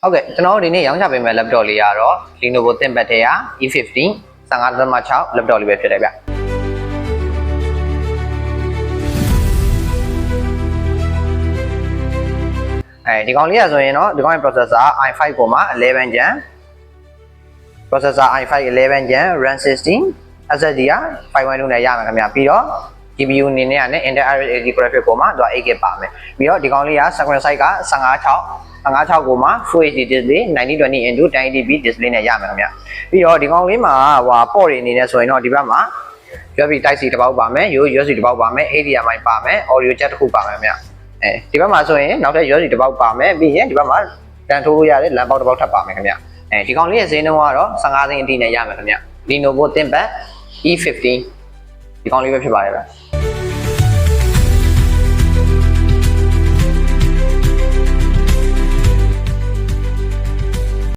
ဟုတ်ကဲ့ကျွန်တော်တို့ဒီနေ့ရောင်းချပေးမယ့် laptop လေးကတော့ Lenovo ThinkPad ထဲက E50 15.6 laptop လေးပဲဖြစ်တယ်ဗျဒီကောင်လေးရဆိုရင်တော့ဒီကောင်ရဲ့ processor i5 ကိုမှ11 Gen processor i5 11 Gen RAM 16 SSD က512နဲ့ရမှာခင်ဗျာပြီးတော့ GPU အနေနဲ့က Intel Iris 80 graphic ကိုမှသူက 8GB ပါမယ်ပြီးတော့ဒီကောင်လေးက screen size က15.6ကိုမှ Full HD display 1920x1080p display နဲ့ရမှာခင်ဗျပြီးတော့ဒီကောင်လေးမှာport တွေအနေနဲ့ဆိုရင်တော့ဒီဘက်မှာ USB Type C တစ်ပေါက်ပါမယ် USB တစ်ပေါက်ပါမယ် HDMI ပါမယ် Audio jack တစ်ခုပါမယ်ခင်ဗျဒီဘက်မှာဆိုရင်နောက်ထပ် USB တစ်ပေါက်ပါမယ်ပြီးရင်ဒီဘက်မှာတန်ထိုးလို့ရတဲ့လမ်းပေါက်တစ်ပေါက်ထပ်ပါမယ်ခင်ဗျဒီကောင်လေးရဲ့ဈေးနှုန်းကတော့15သိန်းအထိနဲ့ရမယ်ခင်ဗျ Lenovo ThinkPad E50 ဒီကောင်လေးပဲဖြစ်ပါတယ်ဗျ